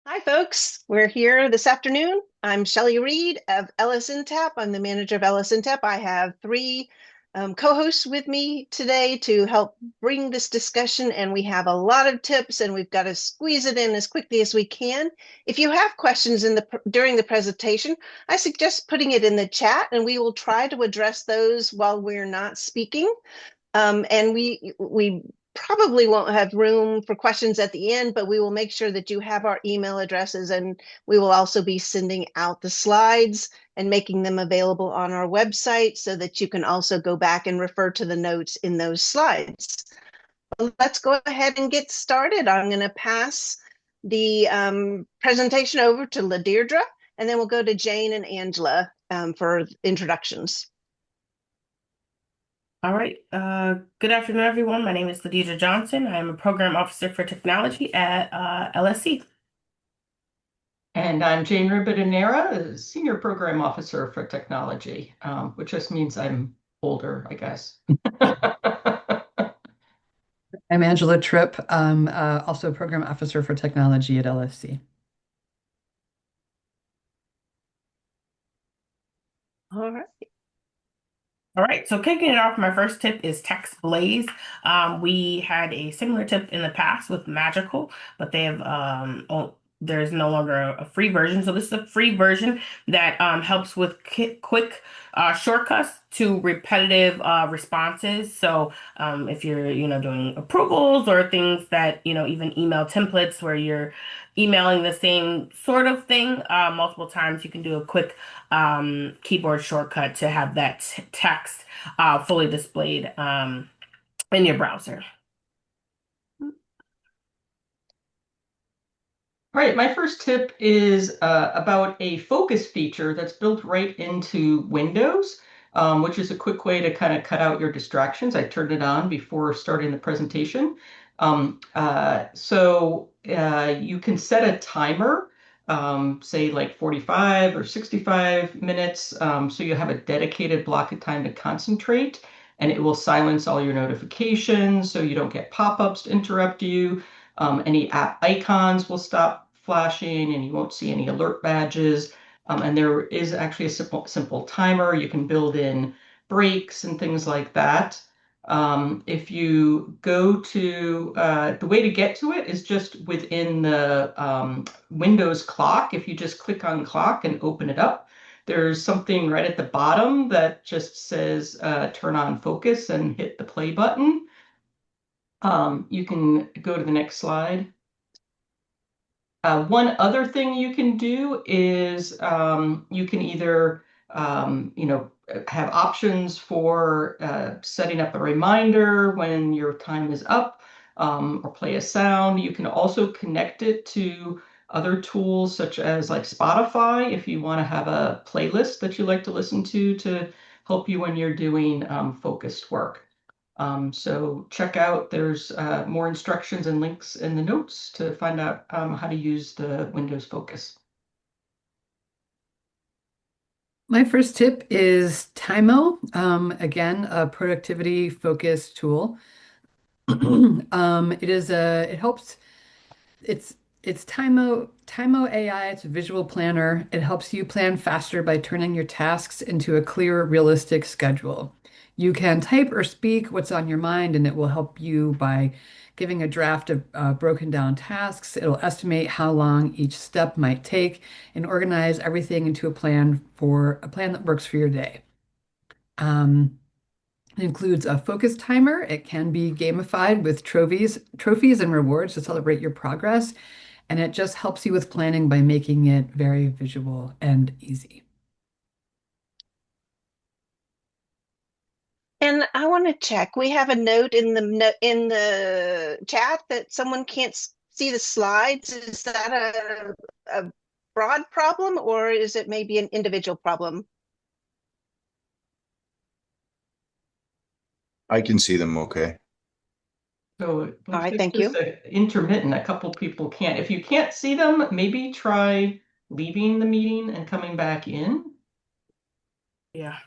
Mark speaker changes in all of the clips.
Speaker 1: Hi, folks. We're here this afternoon. I'm Shelley Reed of LSNTAP. I'm the manager of LSNTAP. I have three co-hosts with me today to help bring this discussion, and we have a lot of tips, and we've got to squeeze it in as quickly as we can. If you have questions during the presentation, I suggest putting it in the chat, and we will try to address those while we're not speaking. And we probably won't have room for questions at the end, but we will make sure that you have our email addresses, and we will also be sending out the slides and making them available on our website so that you can also go back and refer to the notes in those slides. Well, let's go ahead and get started. I'm going to pass the presentation over to LaDeirdre, and then we'll go to Jane and Angela for introductions.
Speaker 2: All right. Good afternoon, everyone. My name is Ladija Johnson. I am a program officer for technology at LSC.
Speaker 3: And I'm Jane Ribadenera, Senior Program Officer for Technology, which just means I'm older, I guess.
Speaker 4: I'm Angela Tripp, also Program Officer for Technology at LSC.
Speaker 1: All right.
Speaker 2: All right, so kicking it off, my first tip is Text Blaze. We had a similar tip in the past with Magical, but they have there's no longer a free version. So this is a free version that helps with quick shortcuts to repetitive responses. So if you're doing approvals or things that even email templates where you're emailing the same sort of thing multiple times, you can do a quick keyboard shortcut to have that text fully displayed in your browser.
Speaker 3: All right, my first tip is about a focus feature that's built right into Windows, which is a quick way to kind of cut out your distractions. I turned it on before starting the presentation. You can set a timer, say like 45 or 65 minutes, so you have a dedicated block of time to concentrate, and it will silence all your notifications so you don't get pop-ups to interrupt you. Any app icons will stop flashing and you won't see any alert badges. And there is actually a simple timer. You can build in breaks and things like that. If you go to, the way to get to it is just within the Windows clock. If you just click on clock and open it up, there's something right at the bottom that just says turn on focus and hit the play button. You can go to the next slide. One other thing you can do is you can either have options for setting up a reminder when your time is up, or play a sound. You can also connect it to other tools such as like Spotify if you want to have a playlist that you like to listen to help you when you're doing focused work. So check out, there's more instructions and links in the notes to find out how to use the Windows Focus.
Speaker 4: My first tip is Timo, again, a productivity focused tool. It helps, it's Timo AI, it's a visual planner. It helps you plan faster by turning your tasks into a clear, realistic schedule. You can type or speak what's on your mind, and it will help you by giving a draft of broken down tasks. It'll estimate how long each step might take and organize everything into a plan that works for your day. It includes a focus timer. It can be gamified with trophies and rewards to celebrate your progress. And it just helps you with planning by making it very visual and easy.
Speaker 1: And I want to check. We have a note in the chat that someone can't see the slides. Is that a broad problem, or is it maybe an individual problem?
Speaker 5: I can see them okay.
Speaker 3: So it
Speaker 1: All
Speaker 3: looks
Speaker 1: right,
Speaker 3: like
Speaker 1: thank
Speaker 3: just
Speaker 1: you.
Speaker 3: intermittent. A couple people can't. If you can't see them, maybe try leaving the meeting and coming back in,
Speaker 2: Yeah.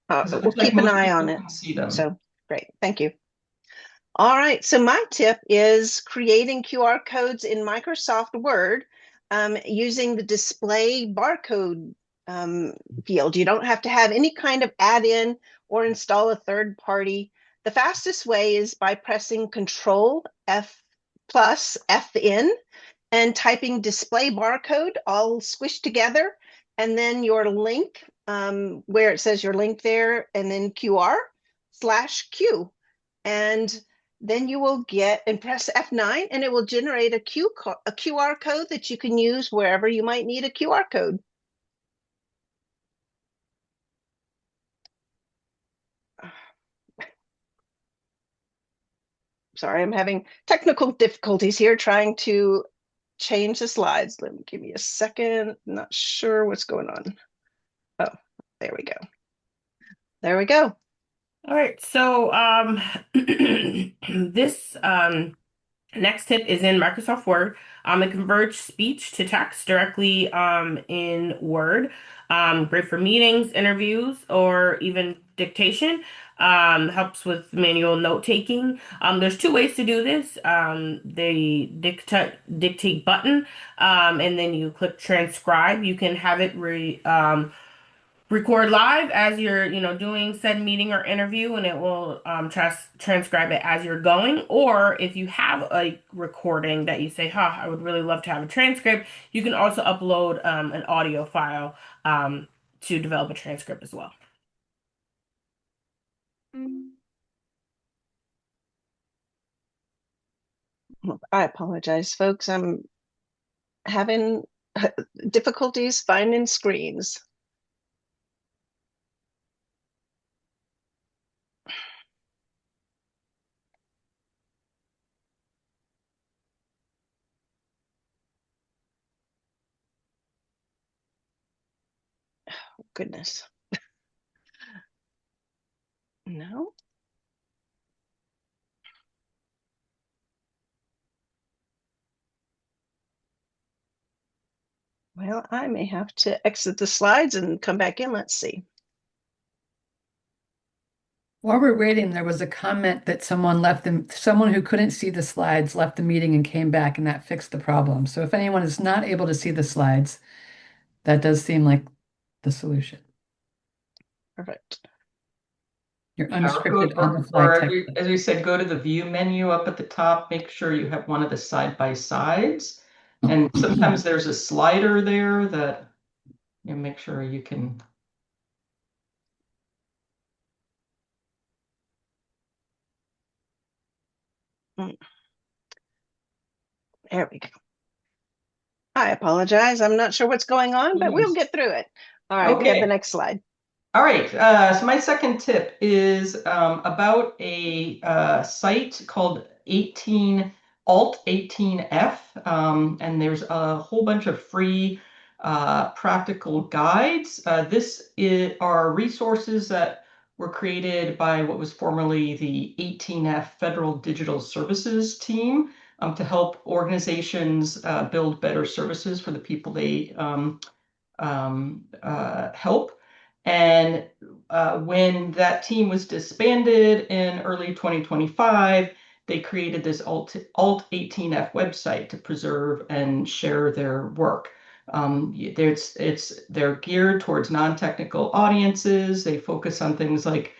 Speaker 3: because it
Speaker 1: We'll
Speaker 3: looks like
Speaker 1: keep an
Speaker 3: most
Speaker 1: eye on
Speaker 3: people
Speaker 1: it.
Speaker 3: can see them.
Speaker 1: So great, thank you. All right, so my tip is creating QR codes in Microsoft Word. using the display barcode um, field. You don't have to have any kind of add-in or install a third party. The fastest way is by pressing Control F plus F in and typing display barcode all squished together, and then your link where it says your link there, and then QR/Q. And then you will get and press F9 and it will generate a QR code that you can use wherever you might need a QR code. Sorry, I'm having technical difficulties here trying to change the slides. Let me give me a second. Not sure what's going on. Oh, there we go. There we go.
Speaker 2: All right, so this next tip is in Microsoft Word. It converts speech to text directly in Word. Great for meetings, interviews, or even dictation. Helps with manual note taking. There's two ways to do this. The dictate button, and then you click transcribe. You can have it record live as you're, doing said meeting or interview, and it will transcribe it as you're going. Or if you have a recording that you say, huh, I would really love to have a transcript, you can also upload an audio file to develop a transcript as well.
Speaker 1: I apologize, folks. I'm having difficulties finding screens. Oh, goodness. No. Well, I may have to exit the slides and come back in. Let's see.
Speaker 4: While we're waiting, there was a comment that someone who couldn't see the slides left the meeting and came back, and that fixed the problem. So if anyone is not able to see the slides, that does seem like the solution.
Speaker 1: Perfect.
Speaker 4: You're
Speaker 3: Yeah,
Speaker 4: unscripted on the fly
Speaker 3: or
Speaker 4: text.
Speaker 3: as we said, go to the view menu up at the top, make sure you have one of the side by sides. And sometimes there's a slider there that you make sure you can.
Speaker 1: Mm. There we go. I apologize. I'm not sure what's going on, but we'll get through it. All right, we have the
Speaker 3: Okay.
Speaker 1: next slide.
Speaker 3: All right. So my second tip is about a site called 18 Alt 18F, and there's a whole bunch of free practical guides. Are resources that were created by what was formerly the 18F Federal Digital Services team to help organizations build better services for the people they help. And when that team was disbanded in early 2025, they created this Alt 18F website to preserve and share their work. They're geared towards non-technical audiences. They focus on things like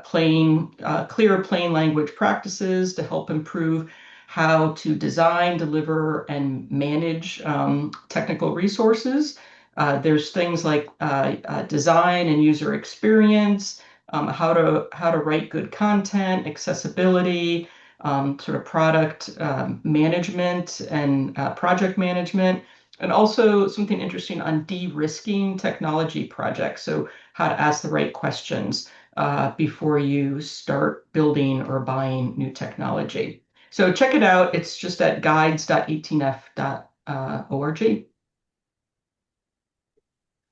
Speaker 3: clear plain language practices to help improve how to design, deliver, and manage technical resources. There's things like design and user experience, how to write good content, accessibility, sort of product management and project management, and also something interesting on de-risking technology projects. So how to ask the right questions before you start building or buying new technology. So check it out. It's just at guides.18f.org.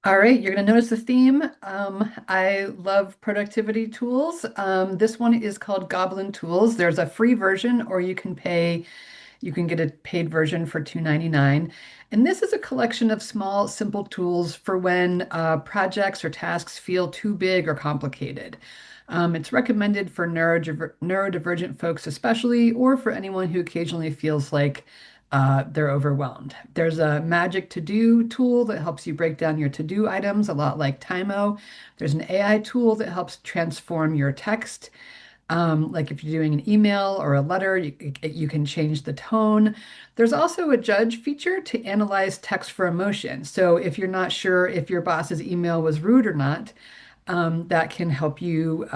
Speaker 4: All right, you're going to notice the theme. I love productivity tools. This one is called Goblin Tools. There's a free version, or you can get a paid version for $2.99. And this is a collection of small, simple tools for when projects or tasks feel too big or complicated. It's recommended for neurodivergent folks especially, or for anyone who occasionally feels like they're overwhelmed. There's a magic to-do tool that helps you break down your to-do items, a lot like Tymo. There's an AI tool that helps transform your text. Like if you're doing an email or a letter, you can change the tone. There's also a judge feature to analyze text for emotion. So if you're not sure if your boss's email was rude or not, that can help you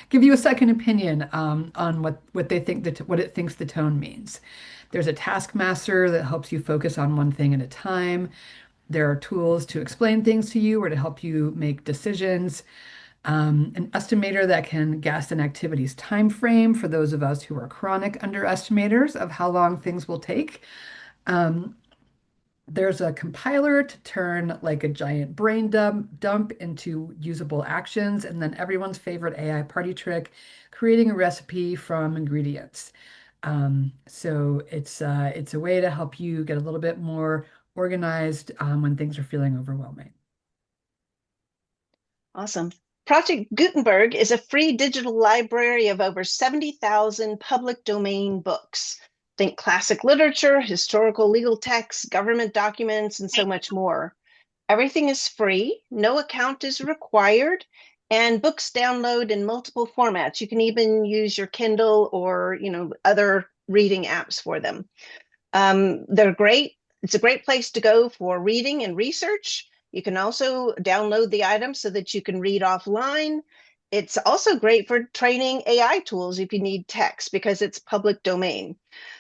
Speaker 4: give you a second opinion on what they think that what it thinks the tone means. There's a taskmaster that helps you focus on one thing at a time. There are tools to explain things to you or to help you make decisions. An estimator that can guess an activity's time frame for those of us who are chronic underestimators of how long things will take. Um, there's a compiler to turn like a giant brain dump into usable actions, and then everyone's favorite AI party trick, creating a recipe from ingredients. So it's a way to help you get a little bit more organized when things are feeling overwhelming.
Speaker 1: Awesome. Project Gutenberg is a free digital library of over 70,000 public domain books. Think classic literature, historical legal texts, government documents, and so much more. Everything is free, no account is required, and books download in multiple formats. You can even use your Kindle or, other reading apps for them. They're great. It's a great place to go for reading and research. You can also download the items so that you can read offline. It's also great for training AI tools if you need text because it's public domain.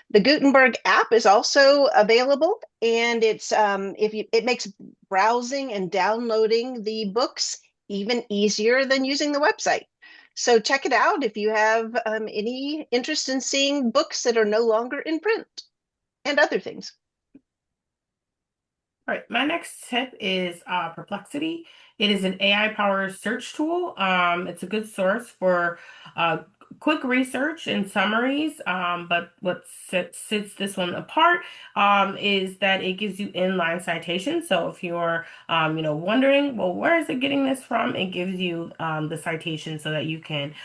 Speaker 1: The Gutenberg app is also available, and it makes browsing and downloading the books even easier than using the website. So check it out if you have any interest in seeing books that are no longer in print and other things.
Speaker 2: All right, my next tip is Perplexity. It is an AI-powered search tool. It's a good source for uh, quick research and summaries. But what sets this one apart is that it gives you inline citations. So if you're, wondering, well, where is it getting this from? It gives you the citation so that you can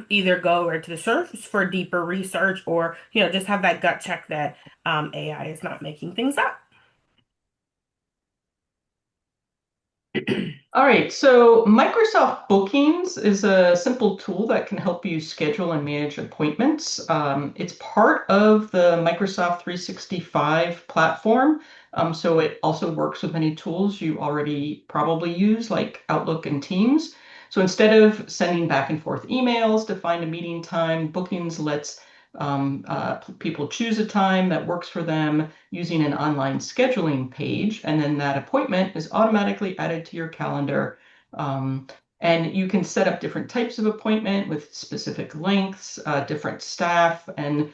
Speaker 2: either go right to the source for deeper research, or just have that gut check that AI is not making things up.
Speaker 3: All right, so Microsoft Bookings is a simple tool that can help you schedule and manage appointments. It's part of the Microsoft 365 platform, so it also works with many tools you already probably use, like Outlook and Teams. So instead of sending back and forth emails to find a meeting time, Bookings lets people choose a time that works for them using an online scheduling page, and then that appointment is automatically added to your calendar. Um, and you can set up different types of appointment with specific lengths, different staff, and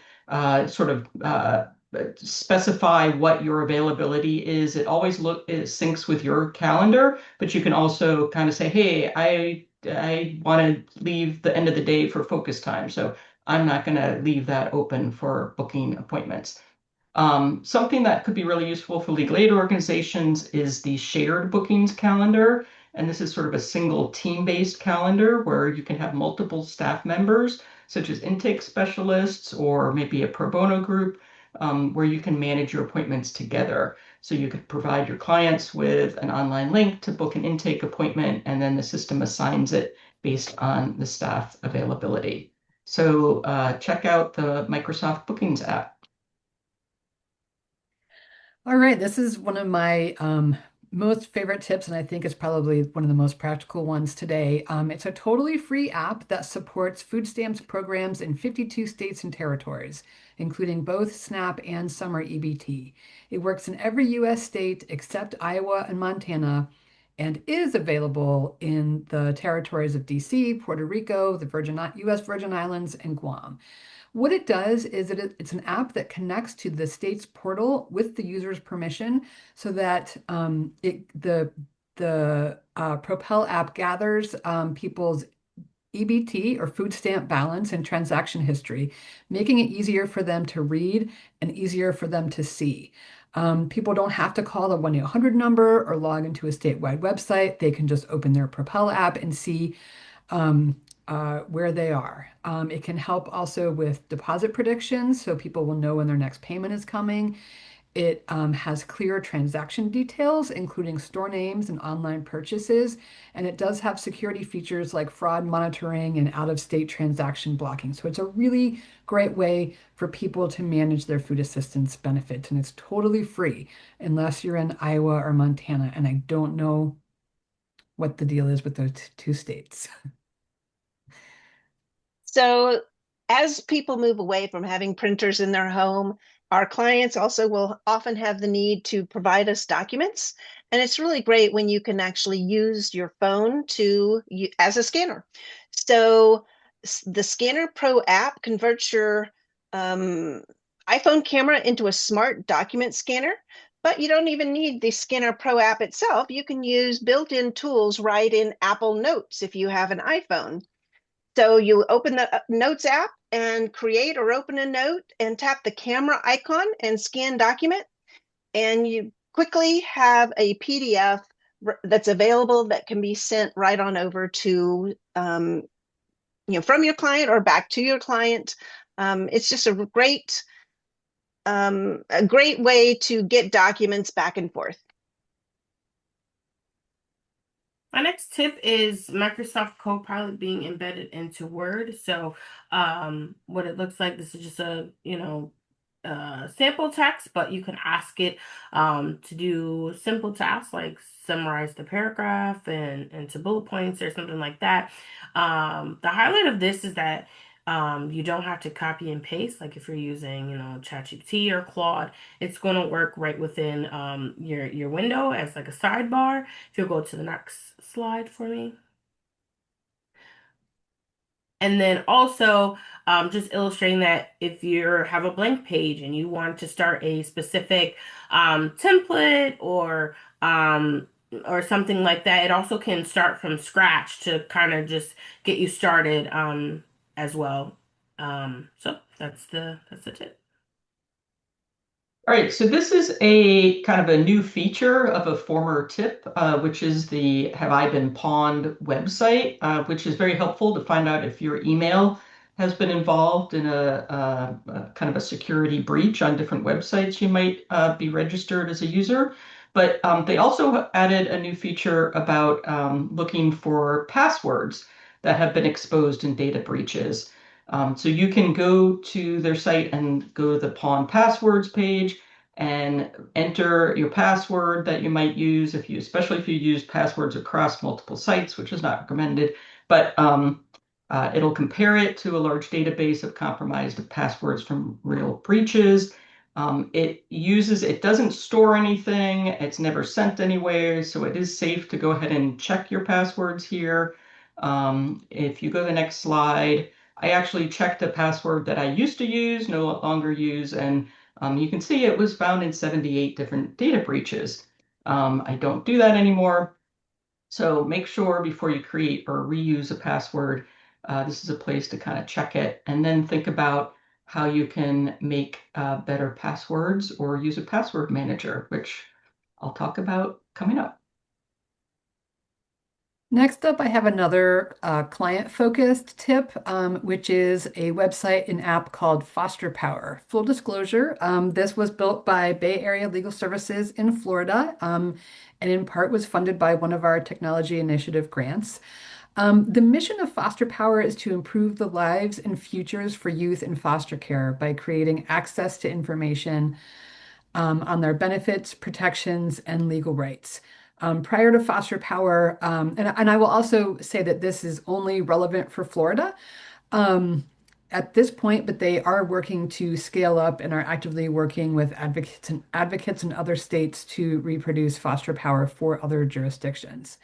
Speaker 3: sort of specify what your availability is. It syncs with your calendar, but you can also kind of say, hey, I want to leave the end of the day for focus time. So I'm not going to leave that open for booking appointments. Something that could be really useful for legal aid organizations is the shared bookings calendar. And this is sort of a single team-based calendar where you can have multiple staff members, such as intake specialists or maybe a pro bono group, where you can manage your appointments together. So you could provide your clients with an online link to book an intake appointment, and then the system assigns it based on the staff availability. So check out the Microsoft Bookings app.
Speaker 4: All right, this is one of my most favorite tips, and I think it's probably one of the most practical ones today. It's a totally free app that supports food stamps programs in 52 states and territories, including both SNAP and Summer EBT. It works in every U.S. state except Iowa and Montana, and is available in the territories of DC, Puerto Rico, the U.S. Virgin Islands, and Guam. What it does is it's an app that connects to the state's portal with the user's permission, so that the Propel app gathers people's EBT or food stamp balance and transaction history, making it easier for them to read and easier for them to see. People don't have to call the 1-800 number or log into a statewide website. They can just open their Propel app and see where they are. It can help also with deposit predictions, so people will know when their next payment is coming. It has clear transaction details, including store names and online purchases. And it does have security features like fraud monitoring and out-of-state transaction blocking. So it's a really great way for people to manage their food assistance benefits. And it's totally free unless you're in Iowa or Montana. And I don't know what the deal is with those two states.
Speaker 1: So, as people move away from having printers in their home, our clients also will often have the need to provide us documents. And it's really great when you can actually use your phone as a scanner. So, the Scanner Pro app converts your um, iPhone camera into a smart document scanner. But you don't even need the Scanner Pro app itself. You can use built-in tools right in Apple Notes if you have an iPhone. So you open the Notes app and create or open a note and tap the camera icon and scan document. And you quickly have a PDF that's available that can be sent right on over to, from your client or back to your client. It's just a great way to get documents back and forth.
Speaker 2: My next tip is Microsoft Copilot being embedded into Word. So, what it looks like, this is just a, sample text, but you can ask it to do simple tasks like summarize the paragraph and to bullet points or something like that. The highlight of this is that you don't have to copy and paste, like if you're using, ChatGPT or Claude, it's going to work right within your window as like a sidebar. If you'll go to the next slide for me. And then also just illustrating that if you have a blank page and you want to start a specific template or something like that, it also can start from scratch to kind of just get you started as well. So that's the tip.
Speaker 3: All right, so this is a kind of a new feature of a former tip, which is the Have I Been Pawned website, which is very helpful to find out if your email has been involved in a kind of a security breach on different websites you might be registered as a user. But they also added a new feature about looking for passwords that have been exposed in data breaches. So you can go to their site and go to the Pawn Passwords page and enter your password that you might use especially if you use passwords across multiple sites, which is not recommended. But it'll compare it to a large database of compromised passwords from real breaches. It doesn't store anything. It's never sent anywhere, so it is safe to go ahead and check your passwords here. If you go to the next slide. I actually checked a password that I used to use, no longer use, and you can see it was found in 78 different data breaches. I don't do that anymore. So make sure before you create or reuse a password, this is a place to kind of check it and then think about how you can make better passwords or use a password manager, which I'll talk about coming up.
Speaker 4: Next up, I have another client-focused tip, which is a website and app called Foster Power. Full disclosure, this was built by Bay Area Legal Services in Florida, and in part was funded by one of our technology initiative grants. The mission of Foster Power is to improve the lives and futures for youth in foster care by creating access to information on their benefits, protections, and legal rights. Prior to Foster Power, and I will also say that this is only relevant for Florida at this point, but they are working to scale up and are actively working with advocates in other states to reproduce Foster Power for other jurisdictions.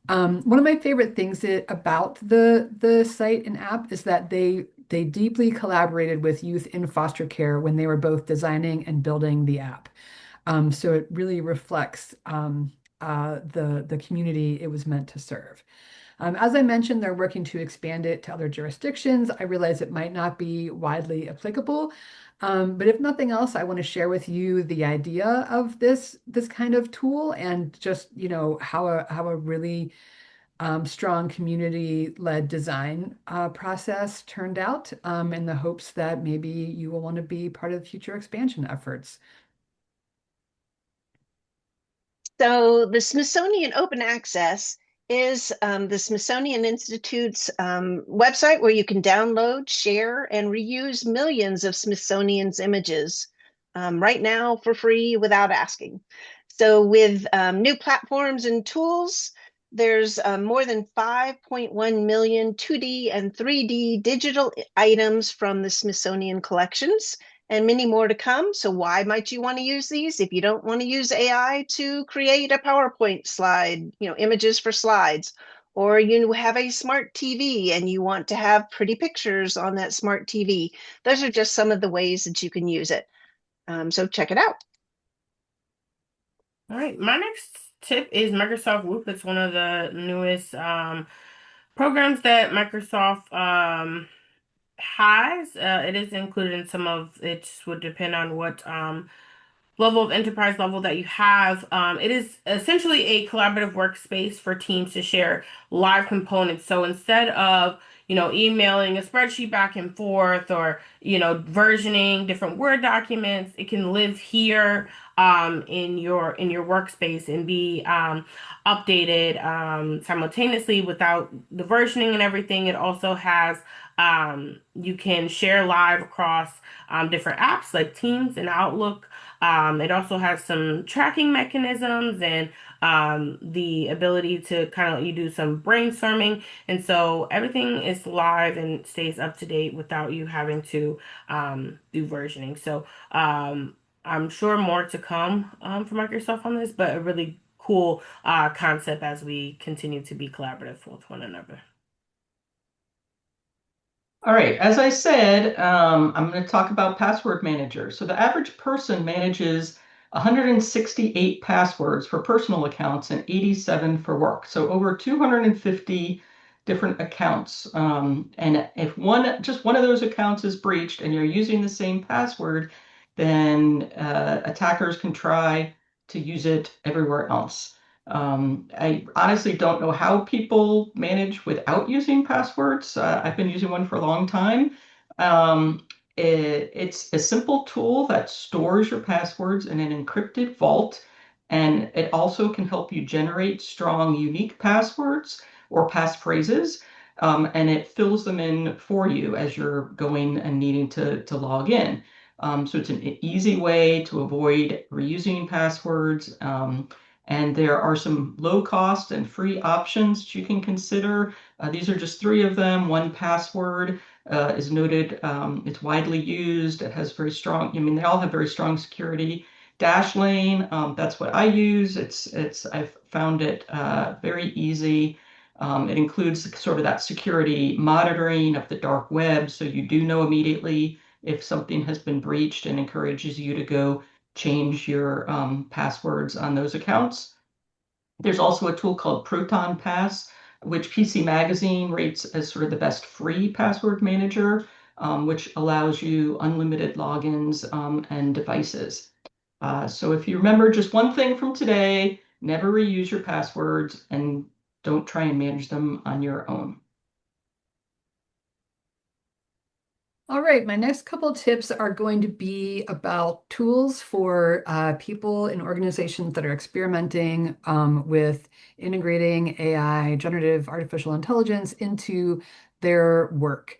Speaker 4: One of my favorite things about the site and app is that they deeply collaborated with youth in foster care when they were both designing and building the app. So it really reflects the community it was meant to serve. As I mentioned, they're working to expand it to other jurisdictions. I realize it might not be widely applicable, but if nothing else, I want to share with you the idea of this kind of tool and just how a really strong community-led design process turned out in the hopes that maybe you will want to be part of future expansion efforts.
Speaker 1: So the Smithsonian Open Access is the Smithsonian Institute's website where you can download, share, and reuse millions of Smithsonian's images right now for free without asking. So with new platforms and tools, there's more than 5.1 million 2D and 3D digital items from the Smithsonian collections and many more to come. So why might you want to use these if you don't want to use AI to create a PowerPoint slide, images for slides, or you have a smart TV and you want to have pretty pictures on that smart TV? Those are just some of the ways that you can use it. So check it out.
Speaker 2: All right, my next tip is Microsoft Loop. It's one of the newest programs that Microsoft has. It is included in some of it, just would depend on what level of enterprise level that you have. It is essentially a collaborative workspace for teams to share live components. So instead of, emailing a spreadsheet back and forth or, versioning different Word documents, it can live here in your workspace and be updated simultaneously without the versioning and everything. It also has you can share live across different apps like Teams and Outlook. It also has some tracking mechanisms and the ability to kind of you do some brainstorming, and so everything is live and stays up to date without you having to do versioning. So I'm sure more to come from Microsoft on this, but a really cool concept as we continue to be collaborative with one another.
Speaker 3: All right, as I said, I'm going to talk about password manager. So the average person manages 168 passwords for personal accounts and 87 for work. So over 250 different accounts. And if just one of those accounts is breached and you're using the same password, then attackers can try to use it everywhere else. I honestly don't know how people manage without using passwords. I've been using one for a long time. It's a simple tool that stores your passwords in an encrypted vault, and it also can help you generate strong, unique passwords or passphrases, and it fills them in for you as you're going and needing to log in. So it's an easy way to avoid reusing passwords. And there are some low cost and free options that you can consider. These are just three of them. 1Password is noted, it's widely used. It has very strong, they all have very strong security. Dashlane, that's what I use. I've found it very easy. It includes sort of that security monitoring of the dark web, so you do know immediately if something has been breached and encourages you to go change your passwords on those accounts. There's also a tool called Proton Pass, which PC Magazine rates as sort of the best free password manager, which allows you unlimited logins and devices. So if you remember just one thing from today, never reuse your passwords and don't try and manage them on your own.
Speaker 4: All right, my next couple tips are going to be about tools for people in organizations that are experimenting with integrating AI, generative artificial intelligence, into their work.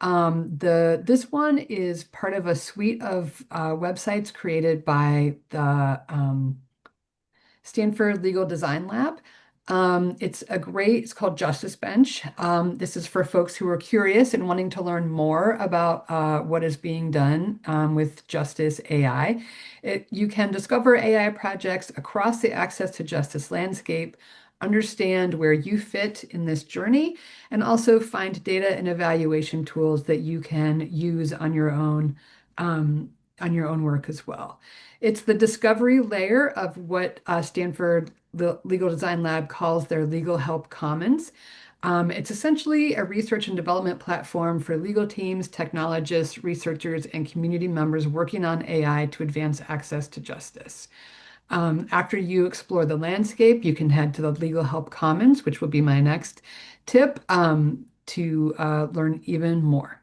Speaker 4: This one is part of a suite of websites created by the Stanford Legal Design Lab. It's called Justice Bench. This is for folks who are curious and wanting to learn more about what is being done with Justice AI. You can discover AI projects across the Access to Justice landscape, understand where you fit in this journey, and also find data and evaluation tools that you can use on your own work as well. It's the discovery layer of what Stanford Legal Design Lab calls their Legal Help Commons. It's essentially a research and development platform for legal teams, technologists, researchers, and community members working on AI to advance access to justice. After you explore the landscape, you can head to the Legal Help Commons, which will be my next tip, to learn even more.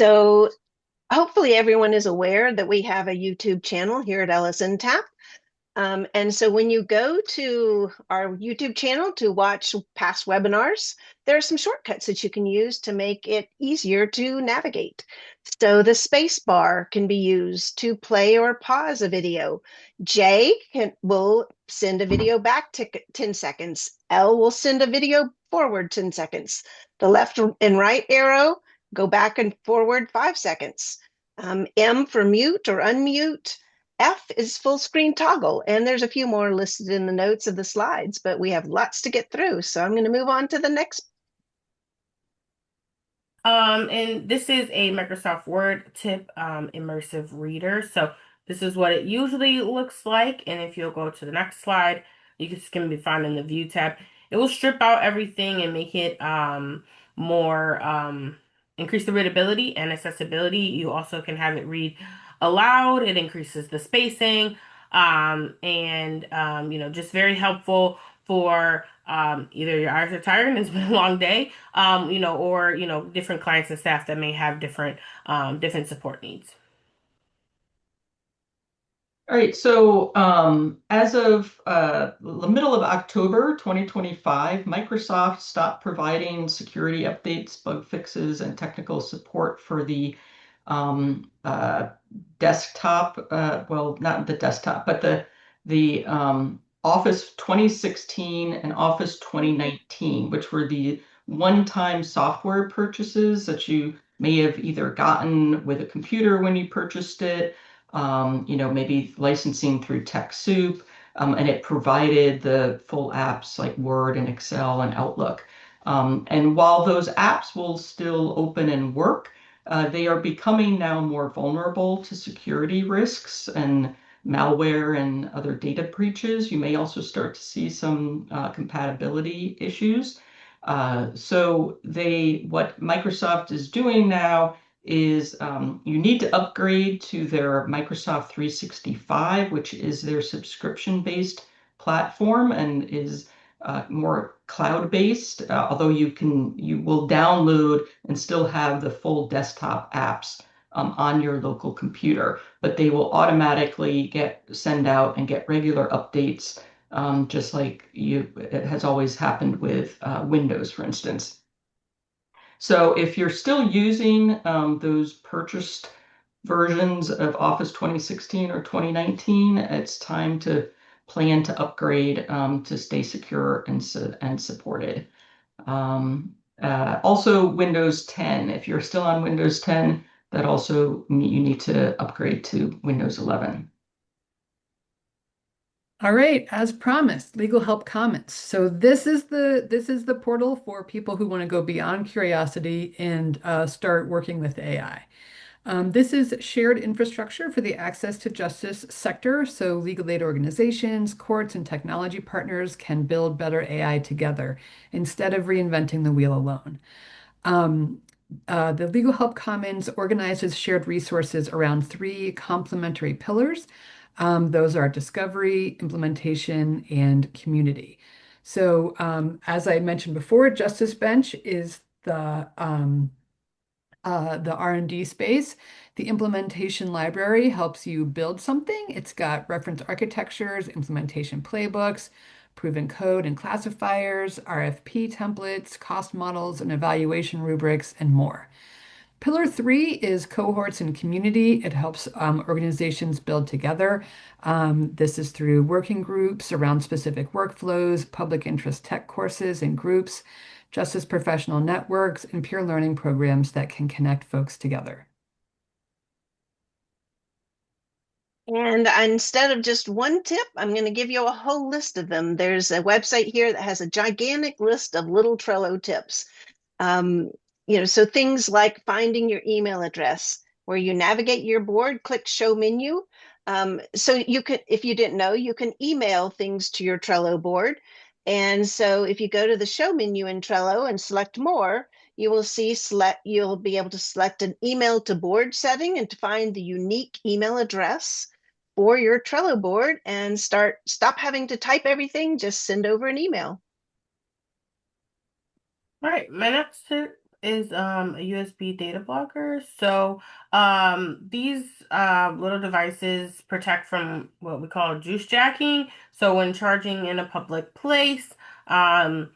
Speaker 1: So hopefully everyone is aware that we have a YouTube channel here at Ellison Tap. And so when you go to our YouTube channel to watch past webinars, there are some shortcuts that you can use to make it easier to navigate. So the space bar can be used to play or pause a video. Will send a video back to 10 seconds. L will send a video forward 10 seconds. The left and right arrow go back and forward 5 seconds. M for mute or unmute. F is full screen toggle, and there's a few more listed in the notes of the slides, but we have lots to get through. So I'm going to move on to the next.
Speaker 2: And this is a Microsoft Word tip, immersive reader. So this is what it usually looks like. And if you'll go to the next slide, can be found in the View tab. It will strip out everything and make it more increase the readability and accessibility. You also can have it read aloud. It increases the spacing, and just very helpful for either your eyes are tired and it's been a long day, or different clients and staff that may have different support needs.
Speaker 3: All right, so as of the middle of October 2025, Microsoft stopped providing security updates, bug fixes, and technical support for the desktop. Well, not the desktop, but the Office 2016 and Office 2019, which were the one-time software purchases that you may have either gotten with a computer when you purchased it, maybe licensing through TechSoup, and it provided the full apps like Word and Excel and Outlook. And while those apps will still open and work, they are becoming now more vulnerable to security risks and malware and other data breaches. You may also start to see some compatibility issues. What Microsoft is doing now is you need to upgrade to their Microsoft 365, which is their subscription-based platform and is more cloud-based, although you will download and still have the full desktop apps on your local computer, but they will automatically send out and get regular updates, just like it has always happened with Windows, for instance. So if you're still using those purchased versions of Office 2016 or 2019, it's time to plan to upgrade to stay secure and supported. Also, Windows 10. If you're still on Windows 10, that also you need to upgrade to Windows 11.
Speaker 4: All right, as promised, Legal Help Commons. So this is the portal for people who want to go beyond curiosity and start working with AI. This is shared infrastructure for the access to justice sector, so legal aid organizations, courts, and technology partners can build better AI together instead of reinventing the wheel alone. The Legal Help Commons organizes shared resources around three complementary pillars. Those are discovery, implementation, and community. So, as I mentioned before, Justice Bench is the R&D space. The implementation library helps you build something. It's got reference architectures, implementation playbooks, proven code and classifiers, RFP templates, cost models, and evaluation rubrics, and more. Pillar 3 is cohorts and community. It helps organizations build together. This is through working groups around specific workflows, public interest tech courses and groups, justice professional networks, and peer learning programs that can connect folks together.
Speaker 1: And instead of just one tip, I'm going to give you a whole list of them. There's a website here that has a gigantic list of little Trello tips. So things like finding your email address, where you navigate your board, click show menu. So you can, if you didn't know, you can email things to your Trello board. And so if you go to the show menu in Trello and select more, you'll be able to select an email to board setting and to find the unique email address. for your Trello board and stop having to type everything, just send over an email.
Speaker 2: All right, my next tip is a USB data blocker. So these little devices protect from what we call juice jacking. So when charging in a public place, um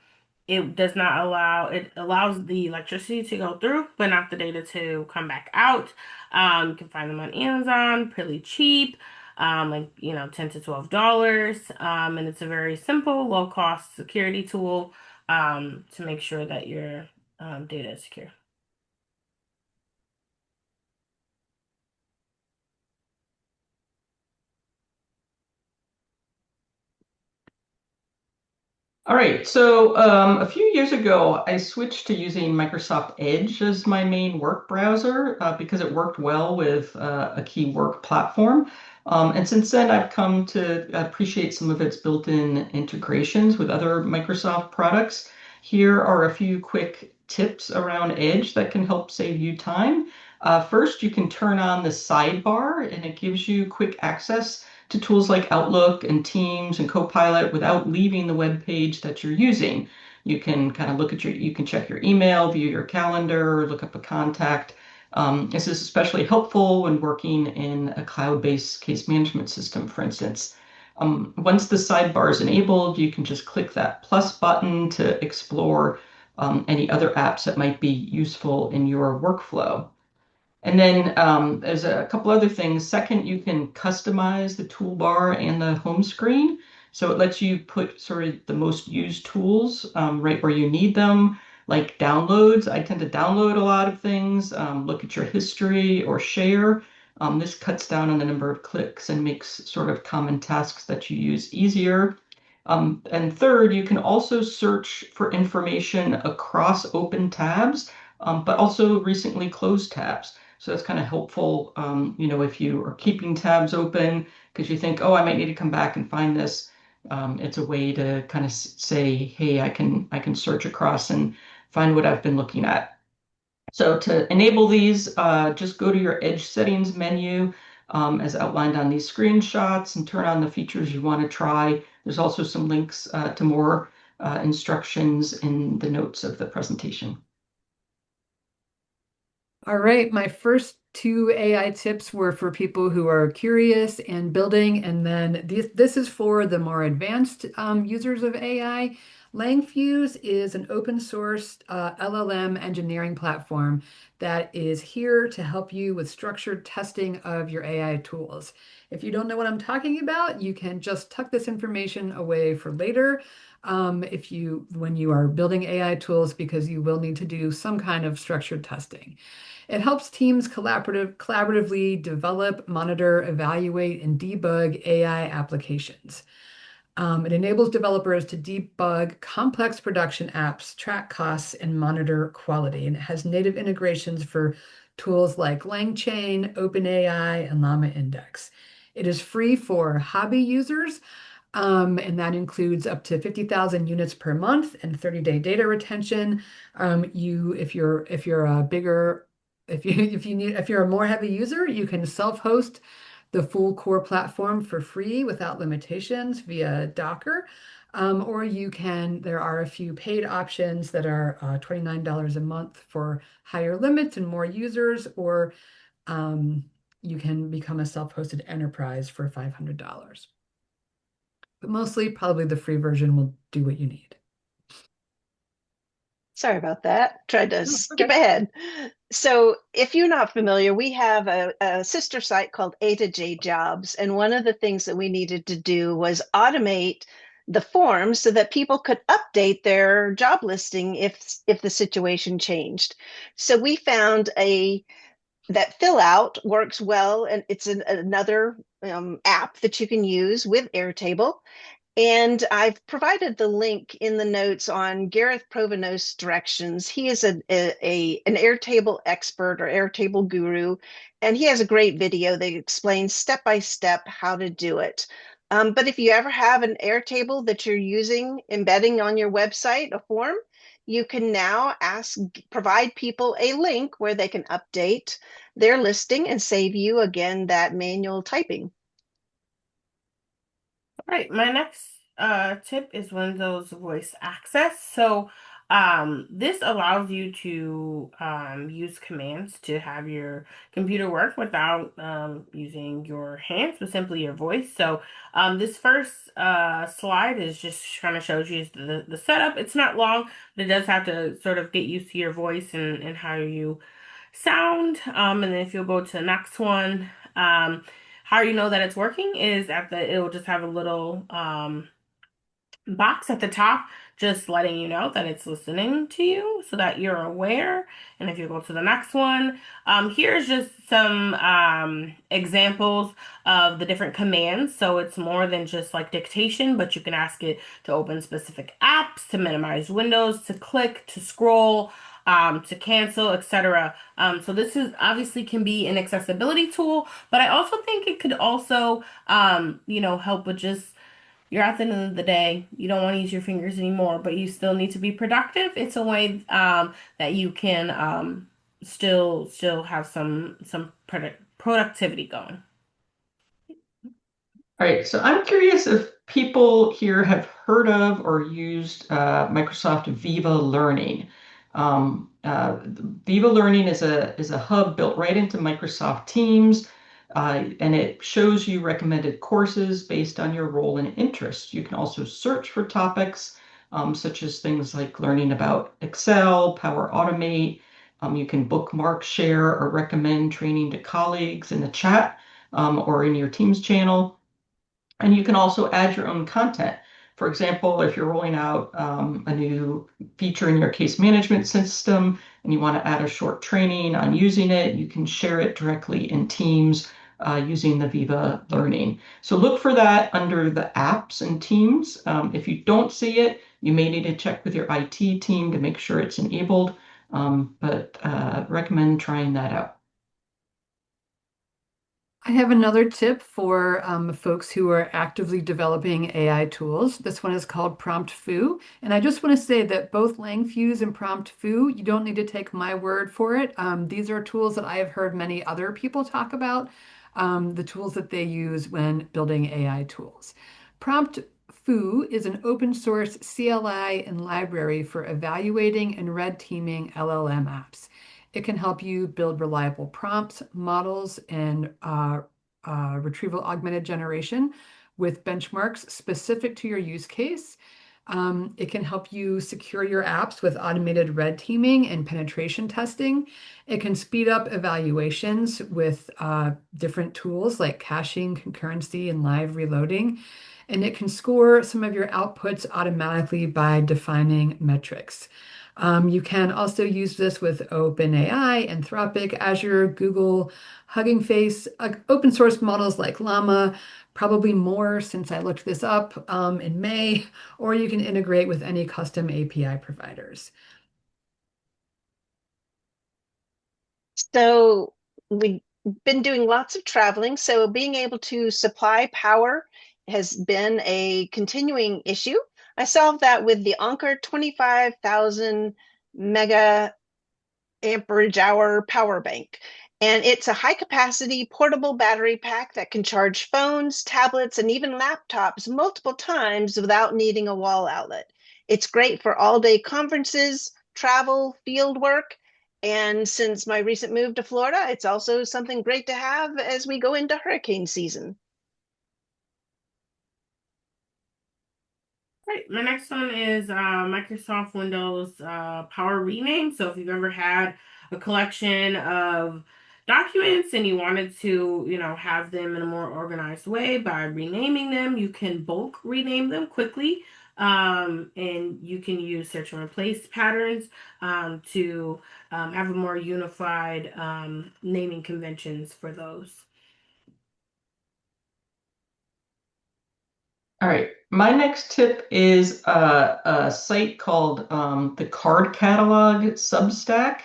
Speaker 2: it does not allow it allows the electricity to go through, but not the data to come back out. You can find them on Amazon, pretty cheap. Like $10 to $12. And it's a very simple, low cost security tool to make sure that your data is secure.
Speaker 3: All right, so a few years ago, I switched to using Microsoft Edge as my main work browser because it worked well with a key work platform. And since then, I've come to appreciate some of its built-in integrations with other Microsoft products. Here are a few quick tips around Edge that can help save you time. First, you can turn on the sidebar, and it gives you quick access to tools like Outlook and Teams and Copilot without leaving the web page that you're using. You can kind of you can check your email, view your calendar, look up a contact. This is especially helpful when working in a cloud-based case management system, for instance. Once the sidebar is enabled, you can just click that plus button to explore any other apps that might be useful in your workflow. And then there's a couple other things. Second, you can customize the toolbar and the home screen. So it lets you put sort of the most used tools right where you need them, like downloads. I tend to download a lot of things, look at your history or share. This cuts down on the number of clicks and makes sort of common tasks that you use easier. And third, you can also search for information across open tabs, but also recently closed tabs. So that's kind of helpful, if you are keeping tabs open because you think, oh, I might need to come back and find this. It's a way to kind of say, hey, I can search across and find what I've been looking at. So to enable these, just go to your Edge settings menu as outlined on these screenshots and turn on the features you want to try. There's also some links to more instructions in the notes of the presentation.
Speaker 4: All right, my first two AI tips were for people who are curious and building, and then this is for the more advanced users of AI. LangFuse is an open source LLM engineering platform that is here to help you with structured testing of your AI tools. If you don't know what I'm talking about, you can just tuck this information away for later. When you are building AI tools, because you will need to do some kind of structured testing. It helps teams collaboratively develop, monitor, evaluate, and debug AI applications. It enables developers to debug complex production apps, track costs, and monitor quality. And it has native integrations for tools like LangChain, OpenAI, and Llama Index. It is free for hobby users, and that includes up to 50,000 units per month and 30-day data retention. If you're a bigger if you're a more heavy user, you can self-host the full core platform for free without limitations via Docker. There are a few paid options that are $29 a month for higher limits and more users, or you can become a self-hosted enterprise for $500. But mostly, probably the free version will do what you need.
Speaker 1: Sorry about that. Tried to
Speaker 4: Oh,
Speaker 1: skip
Speaker 4: okay.
Speaker 1: ahead. So, if you're not familiar, we have a sister site called A to J Jobs. And one of the things that we needed to do was automate the forms so that people could update their job listing if the situation changed. So we found a that fill out works well, and it's another app that you can use with Airtable. And I've provided the link in the notes on Gareth Provenost's directions. He is an Airtable expert or Airtable guru, and he has a great video that explains step by step how to do it. But if you ever have an Airtable that you're using, embedding on your website, a form, you can now provide people a link where they can update their listing and save you again that manual typing.
Speaker 2: All right, my next tip is Windows voice access. So this allows you to use commands to have your computer work without using your hands, but simply your voice. So this first slide is just kind of shows you the setup. It's not long, but it does have to sort of get used to your voice and how you sound. And then if you'll go to the next one, how you know that it's working is it'll just have a little box at the top just letting you know that it's listening to you so that you're aware. And if you go to the next one, here's just some examples of the different commands. So it's more than just like dictation, but you can ask it to open specific apps, to minimize windows, to click, to scroll, to cancel, etc. So this is obviously can be an accessibility tool, but I also think it could also help with just you're at the end of the day, you don't want to use your fingers anymore, but you still need to be productive. It's a way that you can still have some productivity going.
Speaker 3: All right, so I'm curious if people here have heard of or used Microsoft Viva Learning. Viva Learning is a hub built right into Microsoft Teams, and it shows you recommended courses based on your role and interest. You can also search for topics such as things like learning about Excel, Power Automate. You can bookmark, share, or recommend training to colleagues in the chat or in your Teams channel. And you can also add your own content. For example, if you're rolling out a new feature in your case management system and you want to add a short training on using it, you can share it directly in Teams using the Viva Learning. So look for that under the apps and Teams. If you don't see it, you may need to check with your IT team to make sure it's enabled, but recommend trying that out.
Speaker 4: I have another tip for folks who are actively developing AI tools. This one is called Prompt Foo. And I just want to say that both LangFuse and Prompt Foo, you don't need to take my word for it. These are tools that I have heard many other people talk about, the tools that they use when building AI tools. Prompt Foo is an open source CLI and library for evaluating and red teaming LLM apps. It can help you build reliable prompts, models, and retrieval augmented generation with benchmarks specific to your use case. It can help you secure your apps with automated red teaming and penetration testing. It can speed up evaluations with different tools like caching, concurrency, and live reloading. And it can score some of your outputs automatically by defining metrics. You can also use this with OpenAI, Anthropic, Azure, Google, Hugging Face, open source models like Llama, probably more since I looked this up in May, or you can integrate with any custom API providers.
Speaker 1: So we've been doing lots of traveling, so being able to supply power has been a continuing issue. I solved that with the Anker 25,000 mega amperage hour power bank. And it's a high capacity portable battery pack that can charge phones, tablets, and even laptops multiple times without needing a wall outlet. It's great for all day conferences, travel, field work. And since my recent move to Florida, it's also something great to have as we go into hurricane season.
Speaker 2: Right, my next one is Microsoft Windows Power Rename. So if you've ever had a collection of documents and you wanted to, have them in a more organized way by renaming them, you can bulk rename them quickly. And you can use search and replace patterns to have a more unified naming conventions for those.
Speaker 3: All right. My next tip is a site called the Card Catalog Substack.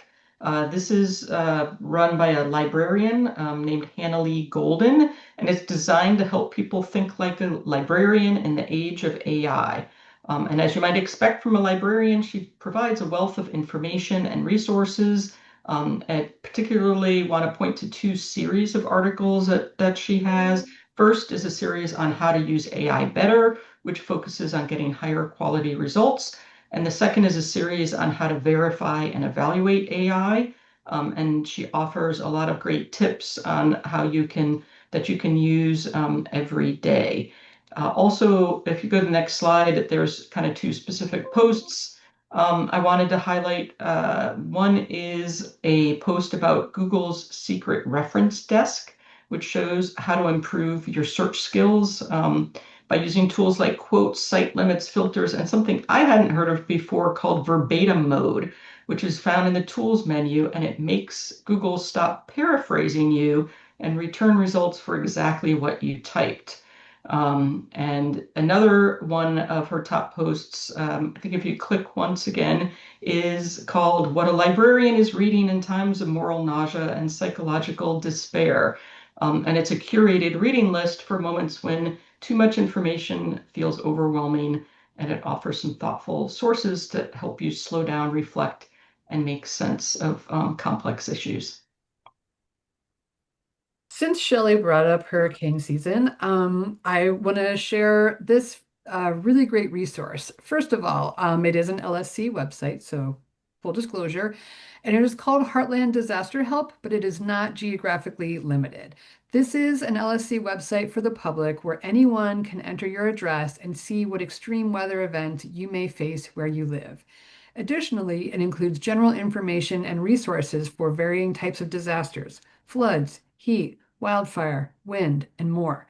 Speaker 3: This is run by a librarian named Hannah Lee Golden, and it's designed to help people think like a librarian in the age of AI. And as you might expect from a librarian, she provides a wealth of information and resources. I particularly want to point to two series of articles that she has. First is a series on how to use AI better, which focuses on getting higher quality results. And the second is a series on how to verify and evaluate AI. And she offers a lot of great tips on how you can use every day. Also, if you go to the next slide, there's kind of two specific posts. I wanted to highlight one is a post about Google's secret reference desk, which shows how to improve your search skills by using tools like quotes, site limits, filters, and something I hadn't heard of before called verbatim mode, which is found in the tools menu, and it makes Google stop paraphrasing you and return results for exactly what you typed. And another one of her top posts, I think if you click once again, is called What a Librarian is Reading in Times of Moral Nausea and Psychological Despair. And it's a curated reading list for moments when too much information feels overwhelming, and it offers some thoughtful sources to help you slow down, reflect, and make sense of complex issues.
Speaker 4: Since Shelley brought up hurricane season, I want to share this really great resource. First of all, it is an LSC website, so full disclosure, and it is called Heartland Disaster Help, but it is not geographically limited. This is an LSC website for the public where anyone can enter your address and see what extreme weather event you may face where you live. Additionally, it includes general information and resources for varying types of disasters, floods, heat, wildfire, wind, and more.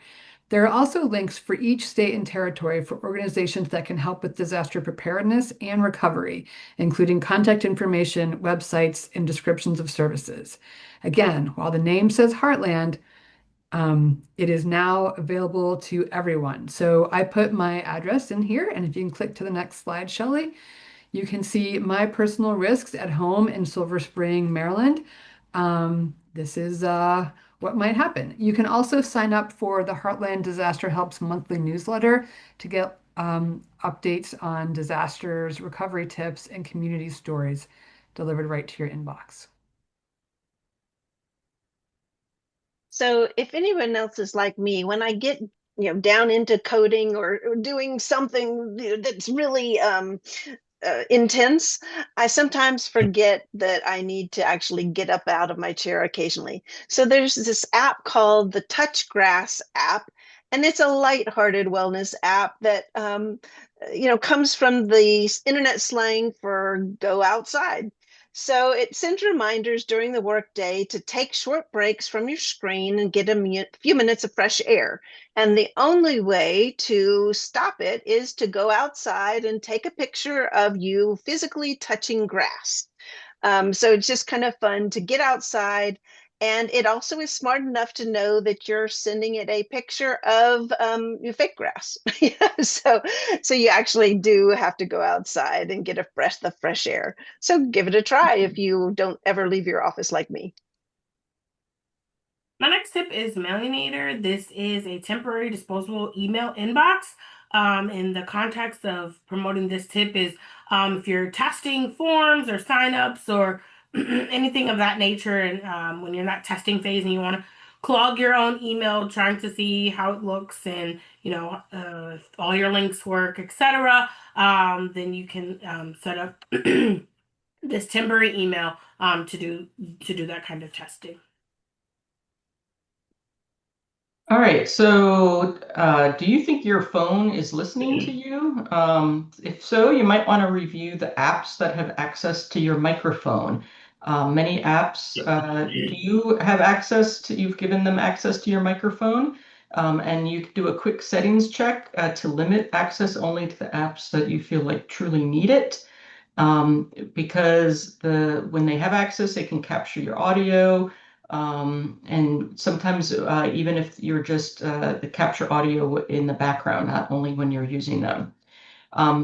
Speaker 4: There are also links for each state and territory for organizations that can help with disaster preparedness and recovery, including contact information, websites, and descriptions of services. Again, while the name says Heartland, it is now available to everyone. So I put my address in here, and if you can click to the next slide, Shelley, you can see my personal risks at home in Silver Spring, Maryland. This is what might happen. You can also sign up for the Heartland Disaster Helps monthly newsletter to get updates on disasters, recovery tips, and community stories delivered right to your inbox.
Speaker 1: So if anyone else is like me, when I get down into coding or doing something that's really intense, I sometimes forget that I need to actually get up out of my chair occasionally. So there's this app called the Touch Grass app, and it's a lighthearted wellness app that comes from the internet slang for go outside. So it sends reminders during the workday to take short breaks from your screen and get a few minutes of fresh air. And the only way to stop it is to go outside and take a picture of you physically touching grass. So it's just kind of fun to get outside. And it also is smart enough to know that you're sending it a picture of your fake grass. So you actually do have to go outside and get the fresh air. So give it a try if you don't ever leave your office like me.
Speaker 2: My next tip is Mailinator. This is a temporary disposable email inbox. In the context of promoting this tip is if you're testing forms or signups or anything of that nature, and when you're not testing phase and you want to clog your own email, trying to see how it looks and if all your links work, etc., then you can set up this temporary email to do that kind of testing.
Speaker 3: All right, so do you think your phone is listening to you? If so, you might want to review the apps that have access to your microphone. Many apps, do you have access to, you've given them access to your microphone, and you can do a quick settings check to limit access only to the apps that you feel like truly need it. Because when they have access, they can capture your audio. And sometimes even if you're just the capture audio in the background, not only when you're using them.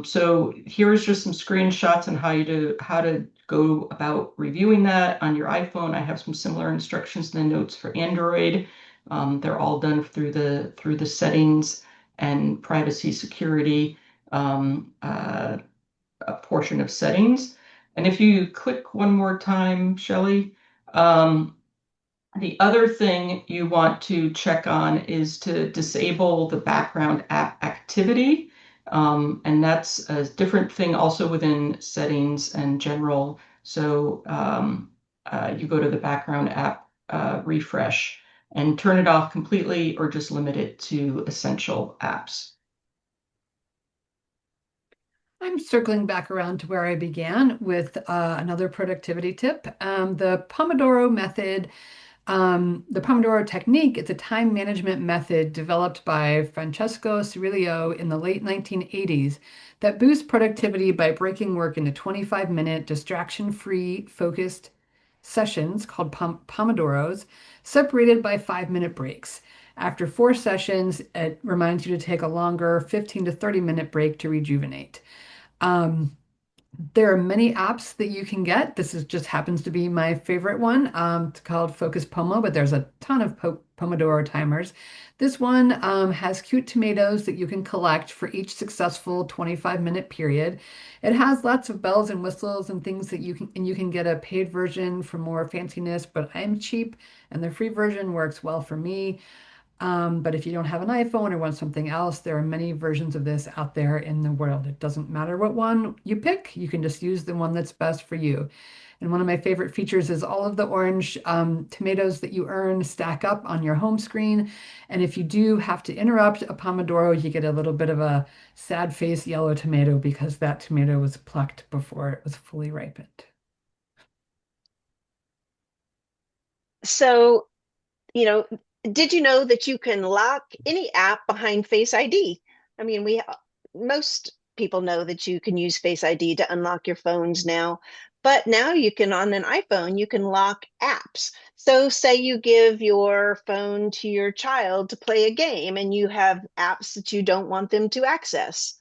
Speaker 3: So here's just some screenshots on how to go about reviewing that on your iPhone. I have some similar instructions in the notes for Android. They're all done through the settings and privacy security a portion of settings. And if you click one more time, Shelley, The other thing you want to check on is to disable the background app activity. And that's a different thing also within settings and general. So you go to the background app refresh and turn it off completely or just limit it to essential apps.
Speaker 4: I'm circling back around to where I began with another productivity tip. The Pomodoro method, the Pomodoro technique, it's a time management method developed by Francesco Cirillo in the late 1980s that boosts productivity by breaking work into 25-minute distraction-free focused sessions called Pomodoros, separated by 5-minute breaks. After 4 sessions, it reminds you to take a longer 15 to 30-minute break to rejuvenate. Um, there are many apps that you can get. This is just happens to be my favorite one. It's called Focus Pomo, but there's a ton of Pomodoro timers. This one has cute tomatoes that you can collect for each successful 25-minute period. It has lots of bells and whistles and things that you can get a paid version for more fanciness, but I'm cheap and the free version works well for me. But if you don't have an iPhone or want something else, there are many versions of this out there in the world. It doesn't matter what one you pick, you can just use the one that's best for you. And one of my favorite features is all of the orange tomatoes that you earn stack up on your home screen. And if you do have to interrupt a Pomodoro, you get a little bit of a sad face yellow tomato because that tomato was plucked before it was fully ripened.
Speaker 1: So, you know, did you know that you can lock any app behind Face ID? I mean, most people know that you can use Face ID to unlock your phones now, but now you can on an iPhone, you can lock apps. So say you give your phone to your child to play a game and you have apps that you don't want them to access.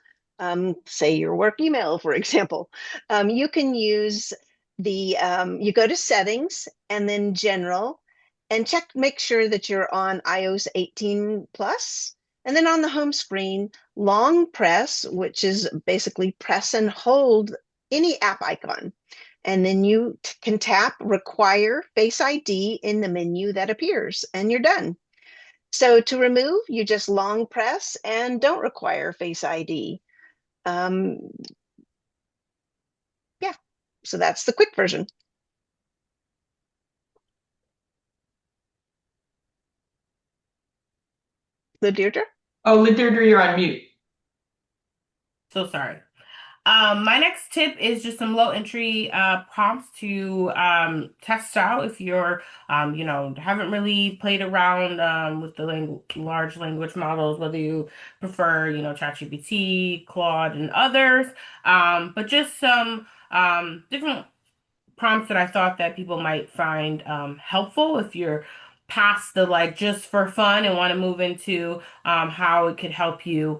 Speaker 1: Say your work email, for example. You can use you go to settings and then general and make sure that you're on iOS 18 plus. And then on the home screen, long press, which is basically press and hold any app icon. And then you can tap require Face ID in the menu that appears, and you're done. So to remove, you just long press and don't require Face ID. Um, yeah, so that's the quick version. The Deirdre?
Speaker 3: Oh, Deirdre, you're on mute.
Speaker 2: So sorry. My next tip is just some low entry prompts to test out if you're, haven't really played around with the large language models, whether you prefer, ChatGPT, Claude, and others. But just some different prompts that I thought that people might find helpful if you're past the like just for fun and want to move into how it could help you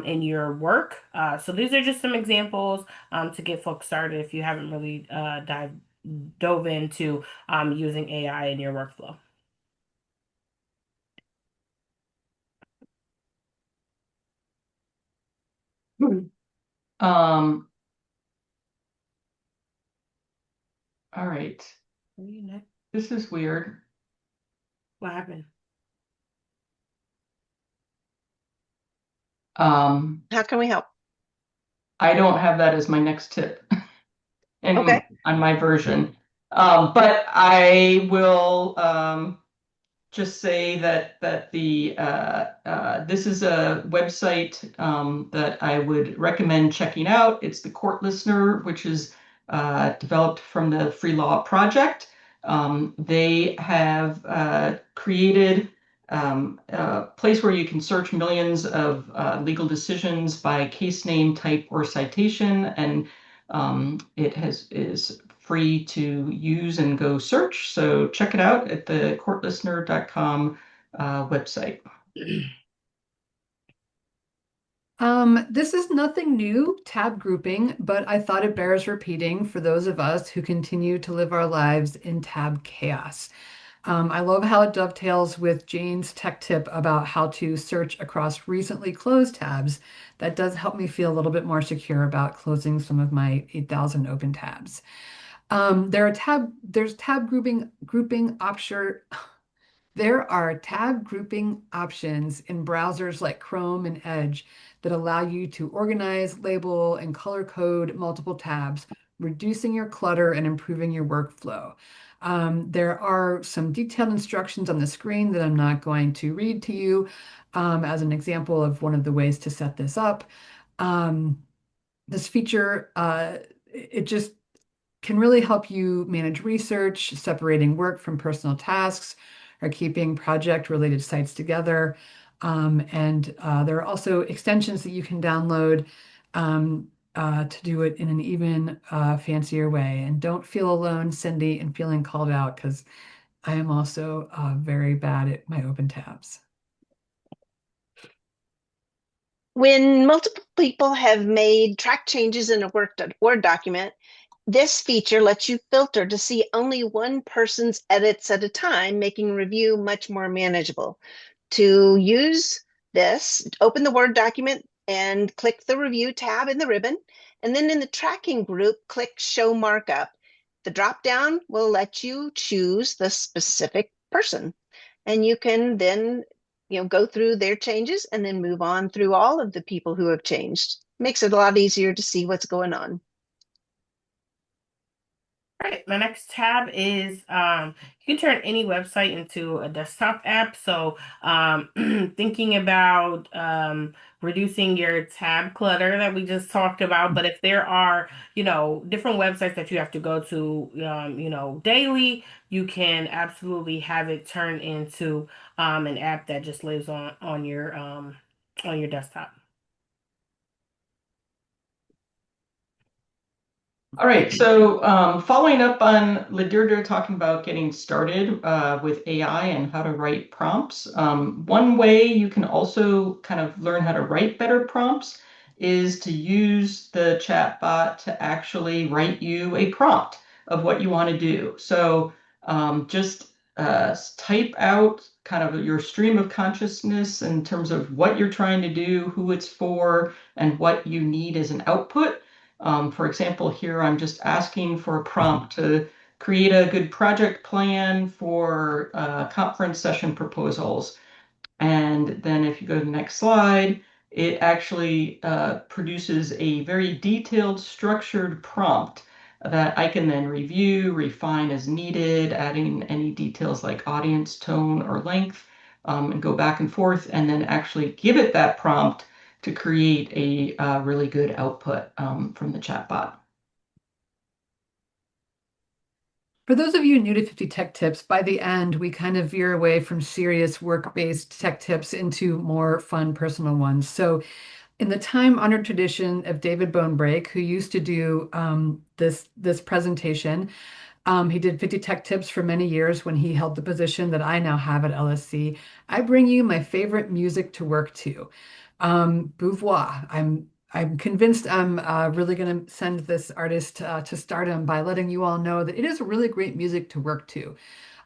Speaker 2: in your work. So these are just some examples to get folks started if you haven't really dove into using AI in your workflow.
Speaker 3: Um, all right. This is weird.
Speaker 2: What happened?
Speaker 1: How can we help?
Speaker 3: I don't have that as my next tip
Speaker 1: Okay.
Speaker 3: on my version. But I will just say that the this is a website that I would recommend checking out. It's the Court Listener, which is developed from the Free Law Project. They have created a place where you can search millions of legal decisions by case name, type, or citation, and is free to use and go search. So check it out at the courtlistener.com website.
Speaker 4: This is nothing new, tab grouping, but I thought it bears repeating for those of us who continue to live our lives in tab chaos. I love how it dovetails with Jane's tech tip about how to search across recently closed tabs. That does help me feel a little bit more secure about closing some of my 8,000 open tabs. There's tab grouping option. There are tab grouping options in browsers like Chrome and Edge that allow you to organize, label, and color code multiple tabs, reducing your clutter and improving your workflow. There are some detailed instructions on the screen that I'm not going to read to you as an example of one of the ways to set this up. Um, this feature, it just can really help you manage research, separating work from personal tasks, or keeping project-related sites together. And there are also extensions that you can download to do it in an even fancier way. And don't feel alone, Cindy, in feeling called out, because I am also very bad at my open tabs.
Speaker 1: When multiple people have made track changes in a Word document, this feature lets you filter to see only one person's edits at a time, making review much more manageable. To use this, open the Word document and click the Review tab in the ribbon. And then in the tracking group, click Show Markup. The drop-down will let you choose the specific person. And you can then go through their changes and then move on through all of the people who have changed. Makes it a lot easier to see what's going on.
Speaker 2: All right, my next tab is you can turn any website into a desktop app. So thinking about reducing your tab clutter that we just talked about. But if there are, different websites that you have to go to, daily, you can absolutely have it turn into an app that just lives on your desktop.
Speaker 3: All right, so following up on Ladurda talking about getting started with AI and how to write prompts, one way you can also kind of learn how to write better prompts is to use the chatbot to actually write you a prompt of what you want to do. So just type out kind of your stream of consciousness in terms of what you're trying to do, who it's for, and what you need as an output. For example, here I'm just asking for a prompt to create a good project plan for conference session proposals. And then if you go to the next slide, it actually produces a very detailed, structured prompt that I can then review, refine as needed, adding any details like audience, tone, or length, and go back and forth, and then actually give it that prompt to create a really good output from the chatbot.
Speaker 4: For those of you new to 50 Tech Tips, by the end, we kind of veer away from serious work-based tech tips into more fun personal ones. So in the time-honored tradition of David Bonebrake, who used to do this presentation, he did 50 Tech Tips for many years when he held the position that I now have at LSC. I bring you my favorite music to work to. Beauvoir. I'm convinced I'm really going to send this artist to stardom by letting you all know that it is really great music to work to.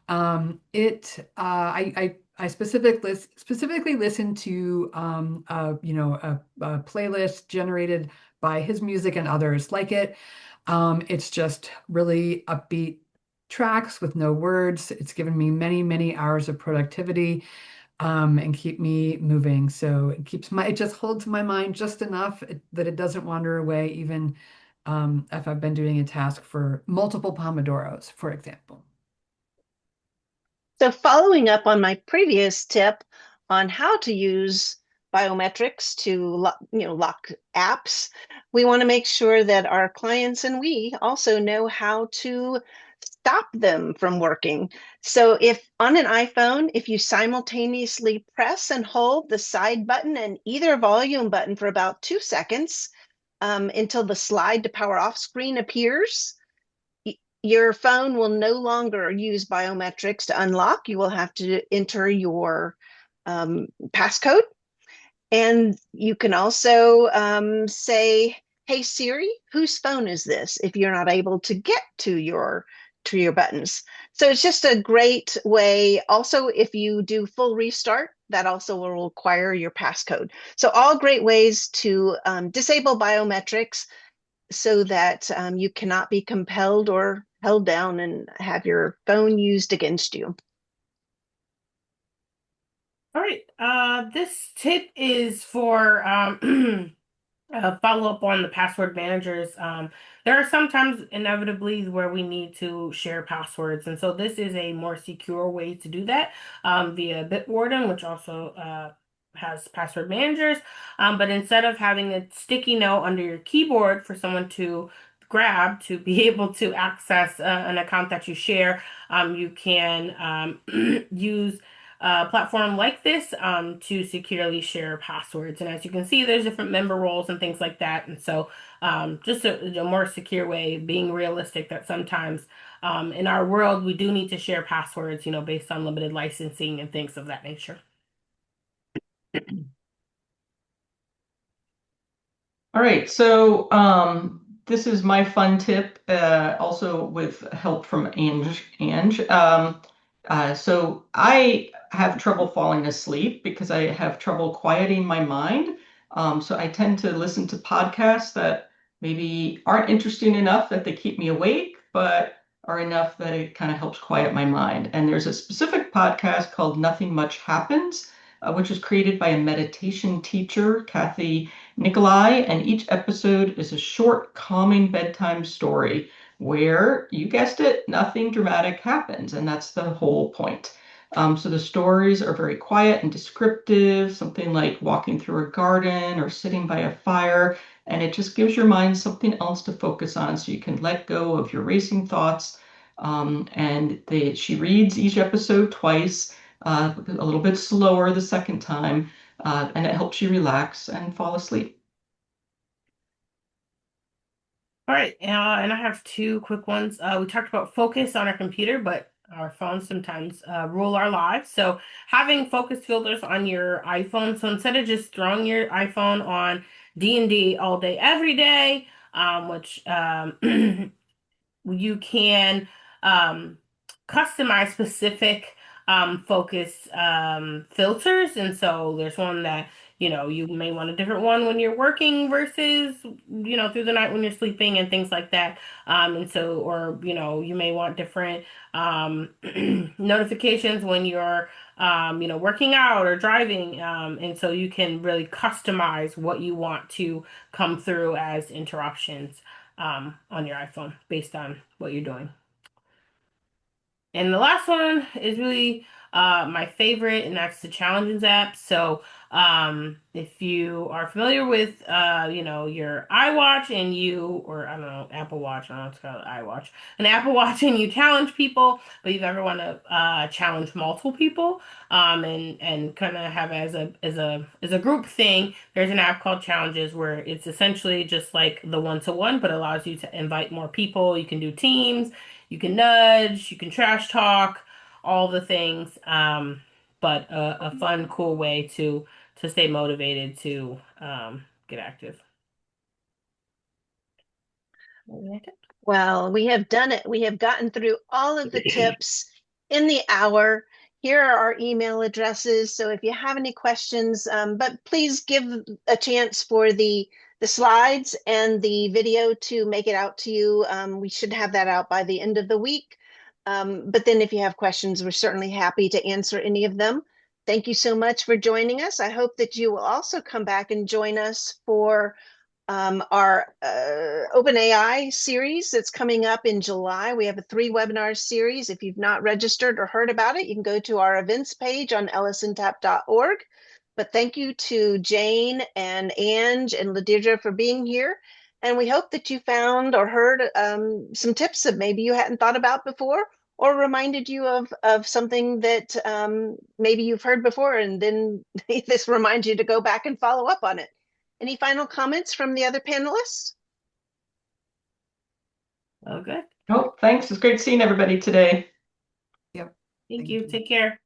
Speaker 4: I specifically listen to a playlist generated by his music and others like it. It's just really upbeat tracks with no words. It's given me many, many hours of productivity and keep me moving. So it just holds my mind just enough that it doesn't wander away, even if I've been doing a task for multiple Pomodoros, for example.
Speaker 1: So following up on my previous tip on how to use biometrics to lock apps, we want to make sure that our clients and we also know how to stop them from working. So if on an iPhone, if you simultaneously press and hold the side button and either volume button for about 2 seconds until the slide to power off screen appears, your phone will no longer use biometrics to unlock. You will have to enter your passcode. And you can also say, "Hey Siri, whose phone is this?" if you're not able to get to your buttons. So it's just a great way. Also, if you do full restart, that also will require your passcode. So all great ways to disable biometrics so that you cannot be compelled or held down and have your phone used against you.
Speaker 2: All right. This tip is for follow up on the password managers. There are sometimes inevitably where we need to share passwords, and so this is a more secure way to do that via Bitwarden, which also has password managers. But instead of having a sticky note under your keyboard for someone to grab to be able to access an account that you share, you can use a platform like this to securely share passwords. And as you can see, there's different member roles and things like that. And so just a more secure way, being realistic that sometimes in our world, we do need to share passwords, based on limited licensing and things of that nature.
Speaker 3: All right, so this is my fun tip, also with help from Ange. So I have trouble falling asleep because I have trouble quieting my mind. So I tend to listen to podcasts that maybe aren't interesting enough that they keep me awake, but are enough that it kind of helps quiet my mind. And there's a specific podcast called Nothing Much Happens, which was created by a meditation teacher, Kathy Nikolai, and each episode is a short, calming bedtime story where, you guessed it, nothing dramatic happens, and that's the whole point. So the stories are very quiet and descriptive, something like walking through a garden or sitting by a fire, and it just gives your mind something else to focus on so you can let go of your racing thoughts. She reads each episode twice, a little bit slower the second time, and it helps you relax and fall asleep.
Speaker 2: All right, and I have two quick ones. We talked about focus on our computer, but our phones sometimes rule our lives. So having focus filters on your iPhone. So instead of just throwing your iPhone on D&D all day, every day, which you can um, customize specific focus filters. And so there's one that, you may want a different one when you're working versus, through the night when you're sleeping and things like that. And so, or, you may want different notifications when you're, working out or driving. And so you can really customize what you want to come through as interruptions on your iPhone based on what you're doing. And the last one is really my favorite, and that's the Challenges app. So if you are familiar with your iWatch and or I don't know, Apple Watch, I don't know, it's called iWatch, an Apple Watch, and you challenge people, but you've ever want to challenge multiple people and kind of have as a group thing, there's an app called Challenges where it's essentially just like the one-to-one, but allows you to invite more people. You can do teams. You can nudge, you can trash talk, all the things. But a fun, cool way to stay motivated to get active.
Speaker 1: Well, we have done it. We have gotten through all of the tips in the hour. Here are our email addresses. So if you have any questions, but please give a chance for the slides and the video to make it out to you. We should have that out by the end of the week. But then if you have questions, we're certainly happy to answer any of them. Thank you so much for joining us. I hope that you will also come back and join us for our OpenAI series that's coming up in July. We have a 3 webinar series. If you've not registered or heard about it, you can go to our events page on ellisntap.org. But thank you to Jane and Ange and Ladidra for being here. And we hope that you found or heard some tips that maybe you hadn't thought about before, or reminded you of something that maybe you've heard before, and then this reminds you to go back and follow up on it. Any final comments from the other panelists?
Speaker 2: Oh, good.
Speaker 3: Oh, thanks. It's great seeing everybody today.
Speaker 4: Yep.
Speaker 2: Thank you. Take care.